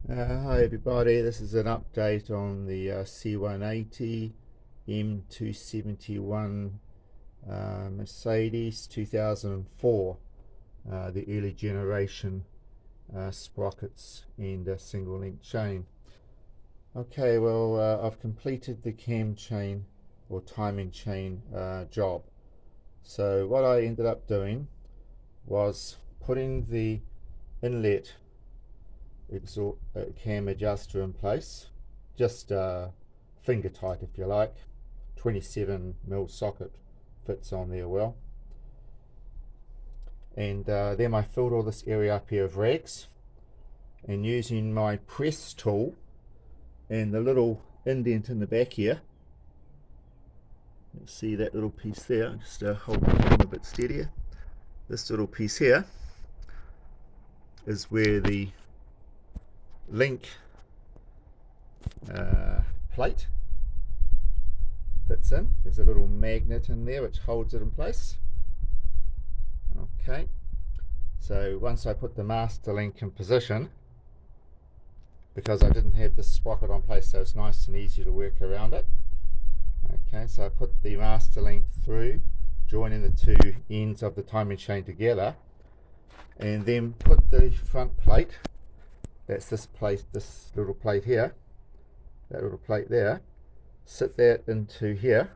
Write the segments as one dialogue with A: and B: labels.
A: Hi everybody, this is an update on the C180 m271 Mercedes 2004, the early generation sprockets and a single link chain. Okay, well, I've completed the cam chain or timing chain job. So what I ended up doing was putting the inlet cam adjuster in place, just finger tight if you like. 27mm socket fits on there well, and then I filled all this area up here of rags, and using my press tool and the little indent in the back here, you see that little piece there, just hold the camera a bit steadier. This little piece here is where the link plate fits in. There's a little magnet in there which holds it in place. Okay, so once I put the master link in position, because I didn't have this sprocket on place, so it's nice and easy to work around it. Okay, so I put the master link through, joining the two ends of the timing chain together, and then put the front plate, that's this plate, this little plate here, that little plate there, sit that into here,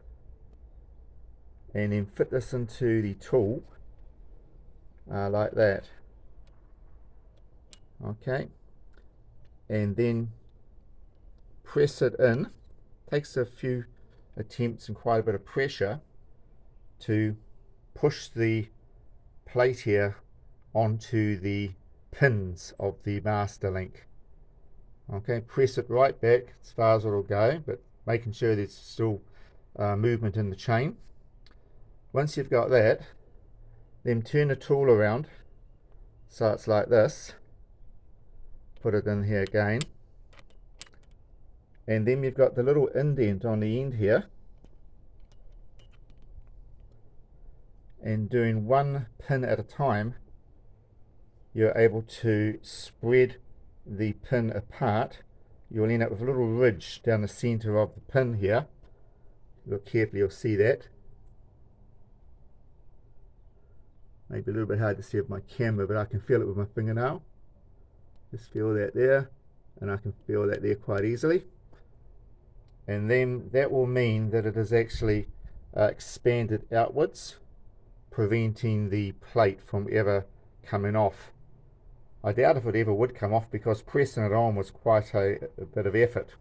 A: and then fit this into the tool like that. Okay, and then press it in. Takes a few attempts and quite a bit of pressure to push the plate here onto the pins of the master link. Okay, press it right back as far as it'll go, but making sure there's still movement in the chain. Once you've got that, then turn the tool around so it's like this. Put it in here again, and then you've got the little indent on the end here, and doing one pin at a time, you're able to spread the pin apart. You'll end up with a little ridge down the center of the pin here. Look carefully, you'll see that. Maybe a little bit hard to see with my camera, but I can feel it with my fingernail. Just feel that there, and I can feel that there quite easily. And then that will mean that it is actually expanded outwards, preventing the plate from ever coming off. I doubt if it ever would come off, because pressing it on was quite a bit of effort.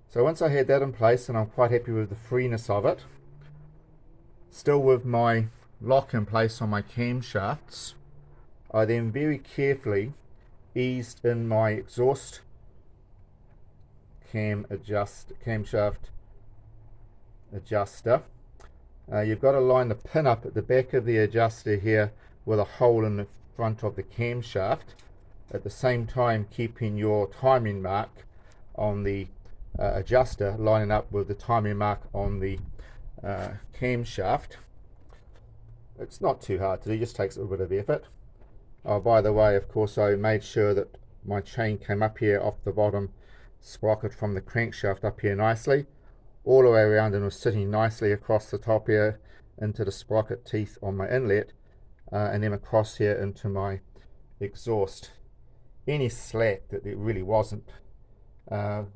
A: So once I had that in place, and I'm quite happy with the freeness of it, still with my lock in place on my camshafts, I then very carefully eased in my exhaust camshaft adjuster. You've got to line the pin up at the back of the adjuster here with a hole in the front of the camshaft, at the same time keeping your timing mark on the adjuster lining up with the timing mark on the camshaft. It's not too hard to do, just takes a little bit of effort. Oh, by the way, of course, I made sure that my chain came up here off the bottom sprocket from the crankshaft up here nicely, all the way around, and was sitting nicely across the top here into the sprocket teeth on my inlet, and then across here into my exhaust. Any slack that there really wasn't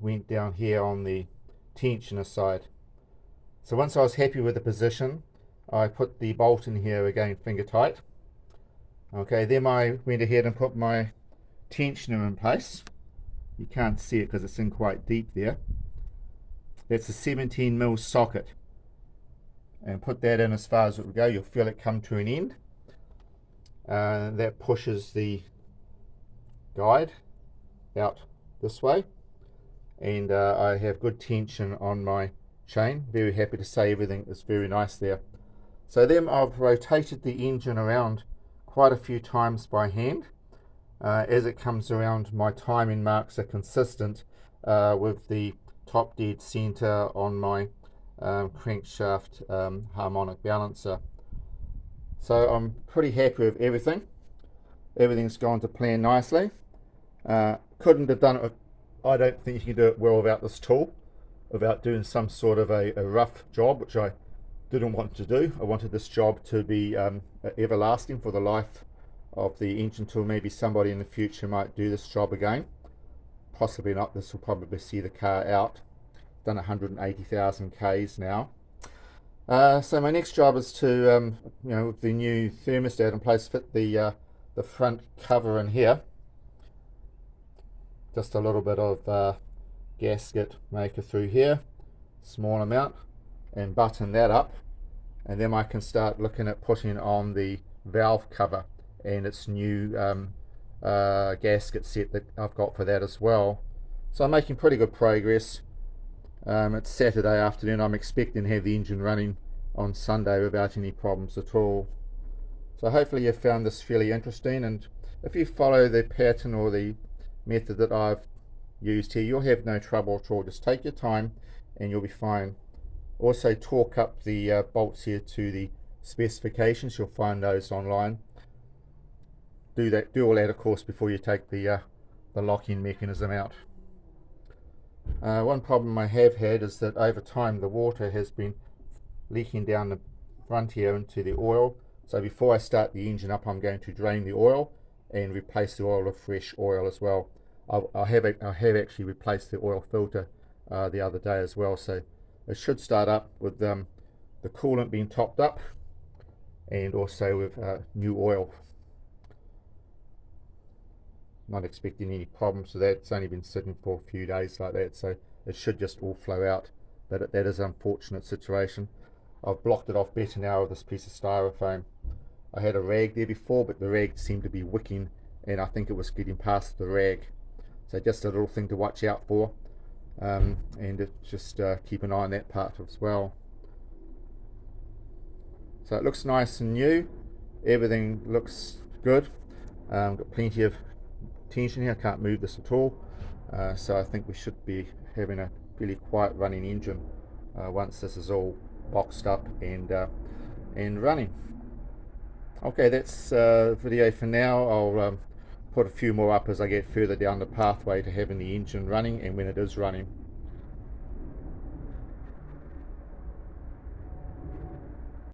A: went down here on the tensioner side. So once I was happy with the position, I put the bolt in here again, finger tight. Okay, then I went ahead and put my tensioner in place. You can't see it because it's in quite deep there. That's a 17mm socket, and put that in as far as it will go. You'll feel it come to an end. That pushes the guide out this way, and I have good tension on my chain. Very happy to say everything is very nice there. So then I've rotated the engine around quite a few times by hand. As it comes around, my timing marks are consistent with the top dead center on my crankshaft harmonic balancer. So I'm pretty happy with everything. Everything's gone to plan nicely. Couldn't have done it, I don't think you can do it well without this tool, without doing some sort of a rough job, which I didn't want to do. I wanted this job to be everlasting for the life of the engine tool. Maybe somebody in the future might do this job again. Possibly not. This will probably see the car out. Done 180,000 Ks now. So my next job is to, with the new thermostat in place, fit the front cover in here. Just a little bit of gasket maker through here, small amount, and button that up, and then I can start looking at putting on the valve cover and its new gasket set that I've got for that as well. So I'm making pretty good progress. It's Saturday afternoon. I'm expecting to have the engine running on Sunday without any problems at all. So hopefully you found this fairly interesting, and if you follow the pattern or the method that I've used here, you'll have no trouble at all. Just take your time and you'll be fine. Also torque up the bolts here to the specifications. You'll find those online. Do all that of course before you take the locking mechanism out. One problem I have had is that over time the water has been leaking down the front here into the oil. So before I start the engine up, I'm going to drain the oil and replace the oil with fresh oil as well. I have actually replaced the oil filter the other day as well, so it should start up with the coolant being topped up and also with new oil. Not expecting any problems with that. It's only been sitting for a few days like that, so it should just all flow out. But that is an unfortunate situation. I've blocked it off better now with this piece of styrofoam. I had a rag there before, but the rag seemed to be wicking, and I think it was getting past the rag. So just a little thing to watch out for, and just keep an eye on that part as well. So it looks nice and new. Everything looks good. Got plenty of tension here. I can't move this at all. So I think we should be having a really quiet running engine once this is all boxed up and running. Okay, that's video for now. I'll put a few more up as I get further down the pathway to having the engine running and when it is running.